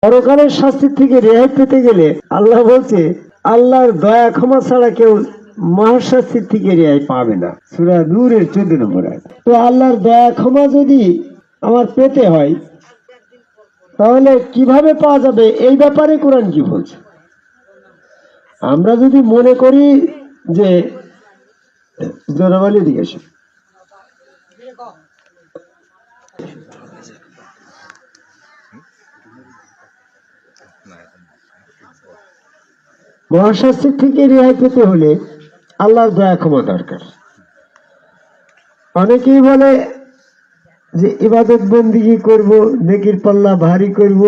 পরকালের শাস্তি থেকে রেহাই পেতে গেলে আল্লাহ বলছে আল্লাহর দয়া ক্ষমা ছাড়া কেউ মহাশাস্তির থেকে রেহাই পাবে না। সূরা নূরের 14 নম্বর আয়াত। তো আল্লাহর দয়া ক্ষমা যদি আমার পেতে হয় তাহলে কিভাবে পাওয়া যাবে, এই ব্যাপারে কোরআন কি বলছে? আমরা যদি মনে করি যে জনবলি দিকে মহাশাস্তির থেকে রেহাই পেতে হলে আল্লাহর দয়া ক্ষমা দরকার। অনেকেই বলে যে ইবাদত বন্দিগি করব, নেকির পাল্লা ভারী করব,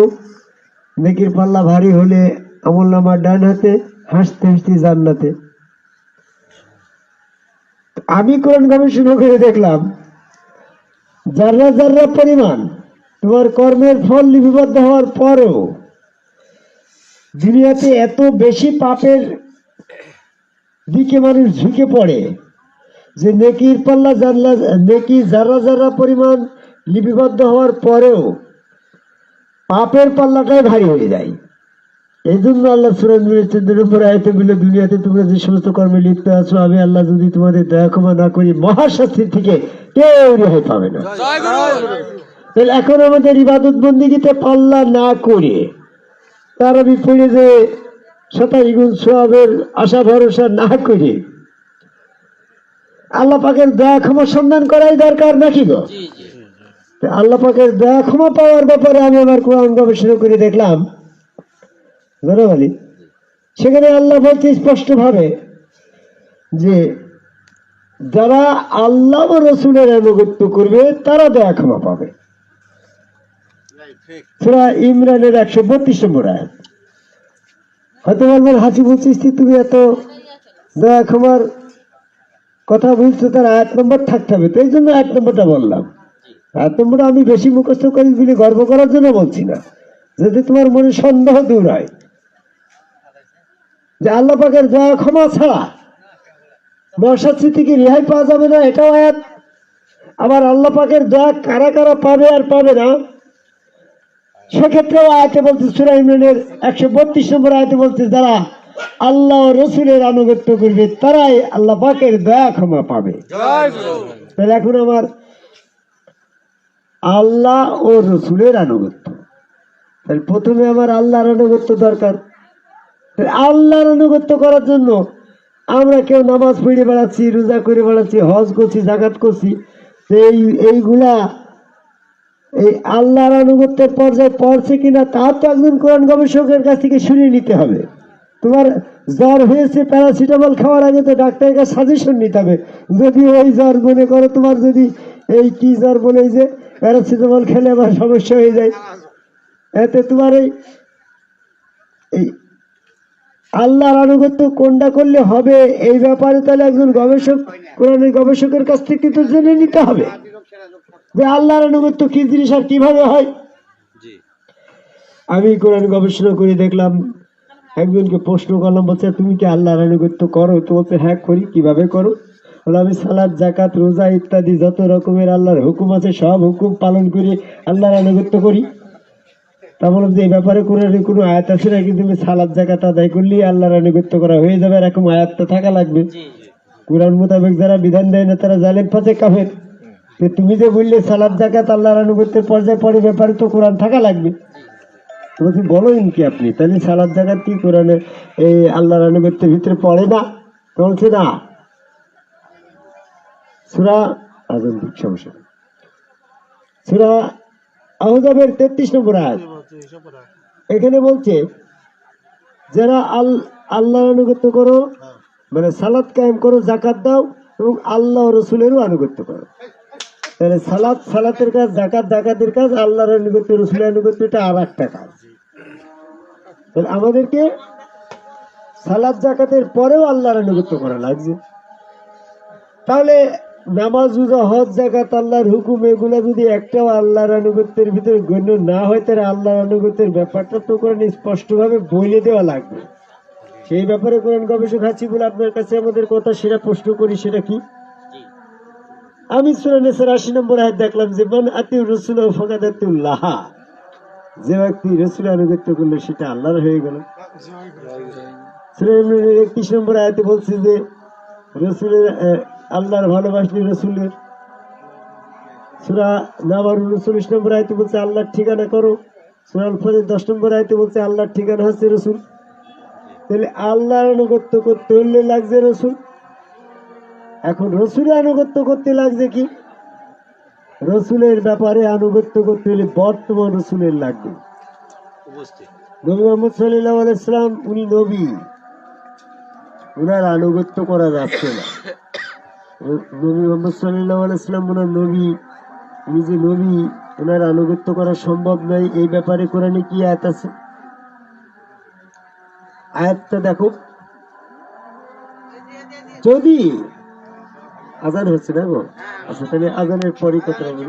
নেকির পাল্লা ভারী হলে আমলনামা ডান হাতে, হাসতে হাসতে জান্নাতে। আমি কোরআন গবেষণা করে দেখলাম যারা যারা পরিমাণ তোমার কর্মের ফল লিপিবদ্ধ হওয়ার পরেও দুনিয়াতে এত বেশি পাপের দিকে মানুষ ঝুঁকে পড়ে যে নেকির পাল্লা নেকি যারা যারা পরিমাণ লিপিবদ্ধ হওয়ার পরেও পাপের পাল্লাটাই ভারী হয়ে যায়। এই জন্য আল্লাহ সূরা নূরের 14 নম্বর আয়াতে বলে, দুনিয়াতে তোমরা যে সমস্ত কর্মে লিপ্ত আছো আমি আল্লাহ যদি তোমাদের দয়া ক্ষমা না করি মহাশাস্তির থেকে কেউ রেহাই পাবে না। তাহলে এখন আমাদের ইবাদত বন্দিগিতে পাল্লা না করে তার আমি পড়ে যে 27 গুণ সওয়াবের আশা ভরসা না করে আল্লাহ পাকের দয়া ক্ষমা সন্ধান করাই দরকার নাকি গো? আল্লাহ পাকের দয়া ক্ষমা পাওয়ার ব্যাপারে আমি আমার কোরআন গবেষণা করে দেখলাম সেখানে আল্লাহ বলছে স্পষ্ট ভাবে যে যারা আল্লাহ ও রাসূলের আনুগত্য করবে তারা দয়া ক্ষমা পাবে। সূরা ইমরানের 132 নম্বর আয়াত। হয়তো বলবেন হাসি বলছিস তুমি এত দয়া ক্ষমার কথা বলছো, তার আয়াত নম্বর থাকতে হবে, তো এই জন্য 1 নম্বরটা বললাম। আয়াত নম্বরটা আমি বেশি মুখস্থ করি বলে গর্ব করার জন্য বলছি না, যদি তোমার মনে সন্দেহ দূর হয় যে আল্লাহ পাকের দয়া ক্ষমা ছাড়া মহাশাস্তি থেকে রেহাই পাওয়া যাবে না, এটাও আয়াত। আবার আল্লাহ পাকের দয়া কারা কারা পাবে আর পাবে না সেক্ষেত্রেও আয়াতে বলছে, সূরা ইমরানের 132 নম্বর আয়াতে বলছে যারা আল্লাহ ও রাসূলের আনুগত্য করবে তারাই আল্লাহ পাকের দয়া ক্ষমা পাবে। তাহলে এখন আমার আল্লাহ ও রাসূলের আনুগত্য, তাহলে প্রথমে আমার আল্লাহর আনুগত্য দরকার। আল্লাহর আনুগত্য করার জন্য আমরা কেউ নামাজ পড়ে বেড়াচ্ছি, রোজা করে বেড়াচ্ছি, হজ করছি, যাকাত করছি, এইগুলা এই আল্লাহর আনুগত্যের পর্যায়ে পড়ছে কিনা তা তো একজন কোরআন গবেষকের কাছ থেকে শুনিয়ে নিতে হবে। তোমার জ্বর হয়েছে, প্যারাসিটামল খাওয়ার আগে তো ডাক্তারের কাছে সাজেশন নিতে হবে। যদি ওই জ্বর মনে করো তোমার যদি এই কি জ্বর বলে যে প্যারাসিটামল খেলে আবার সমস্যা হয়ে যায়, এতে তোমার এই আল্লাহর আনুগত্য কোনটা করলে হবে এই ব্যাপারে তাহলে একজন গবেষক, কোরআনের গবেষকের কাছ থেকে তো জেনে নিতে হবে যে আল্লাহর আনুগত্য কি জিনিস আর কিভাবে হয়। আমি কোরআন গবেষণা করে দেখলাম, একজনকে প্রশ্ন করলাম, বলছে তুমি কি আল্লাহর আনুগত্য করো? তো বলছে হ্যাঁ করি। কিভাবে করো? বলে আমি সালাত, যাকাত, রোজা ইত্যাদি যত রকমের আল্লাহর হুকুম আছে সব হুকুম পালন করে আল্লাহর আনুগত্য করি। তা বললাম যে এই ব্যাপারে কোরআনে কোনো আয়াত আছে নাকি তুমি সালাত যাকাত আদায় করলেই আল্লাহর আনুগত্য করা হয়ে যাবে, এরকম আয়াত তো থাকা লাগবে। কোরআন মোতাবেক যারা বিধান দেয় না তারা জালেম ফাসেক কাফের। তুমি যে বললে সালাত যাকাত আল্লাহর আনুগত্যের পর্যায়ে পড়ে, ব্যাপারে তো কোরআন থাকা লাগবে। তুমি বলেন কি আপনি তাহলে সালাত যাকাত কি কোরআনে এই আল্লাহর আনুগত্যের ভিতরে পড়ে না? বলছে না। সূরা সমস্যা সূরা আহজাবের 33 নম্বর আয়াত, এখানে বলছে যারা আল্লাহর আনুগত্য করো, মানে সালাত কায়েম করো, যাকাত দাও এবং আল্লাহ রাসূলেরও আনুগত্য করো। তাহলে সালাতের কাজ, যাকাত যাকাতের কাজ, আল্লাহর আনুগত্য রাসূলের আনুগত্য এটা আর একটা কাজ। তাহলে আমাদেরকে সালাত যাকাতের পরেও আল্লাহর আনুগত্য করা লাগছে। তাহলে নামাজ, রোজা, হজ, যাকাত, আল্লাহর হুকুম, এগুলা যদি একটাও আল্লাহর আনুগত্যের ভিতরে গণ্য না হয় তাহলে আল্লাহর আনুগত্যের ব্যাপারটা তো কোরআন স্পষ্টভাবে বলে দেওয়া লাগবে। সেই ব্যাপারে কোরআন গবেষক আছি বলে আপনার কাছে আমাদের কথা সেটা প্রশ্ন করি, সেটা কি? আমি সূরা নিসার 80 নম্বর আয়াত দেখলাম যে মান আতিউর রাসূল ফাকাদ আতিউল্লাহ, যে ব্যক্তি রসুলের আনুগত্য করলো সেটা আল্লাহর হয়ে গেল। সূরা ইমরানের 31 নম্বর আয়াতে বলছে যে রসুলের আল্লাহর ভালোবাসলে রসুলের। সূরা নাবার 39 নম্বর আয়াতে বলছে আল্লাহর ঠিকানা করো। সূরা আল ফাজর 10 নম্বর আয়াতে বলছে আল্লাহর ঠিকানা হচ্ছে রসুল। তাহলে আল্লাহর আনুগত্য করতে হলে লাগছে রসুল। এখন রসুলের আনুগত্য করতে লাগছে কি? রসুলের ব্যাপারে আনুগত্য করতে হলে বর্তমান রসুলের লাগবে। নবী মুহাম্মদ সাল্লাল্লাহু আলাইহি সাল্লাম উনি নবী, ওনার আনুগত্য করা যাচ্ছে না। নবী মুহাম্মদ সাল্লাল্লাহু আলাইহি সাল্লাম ওনার নবী, উনি যে নবী, ওনার আনুগত্য করা সম্ভব নয়। এই ব্যাপারে কোরআনে কি আয়াত আছে? আয়াতটা দেখো। যদি আজান হচ্ছে না গো, আচ্ছা তাহলে আজানের পরই কথা বলি।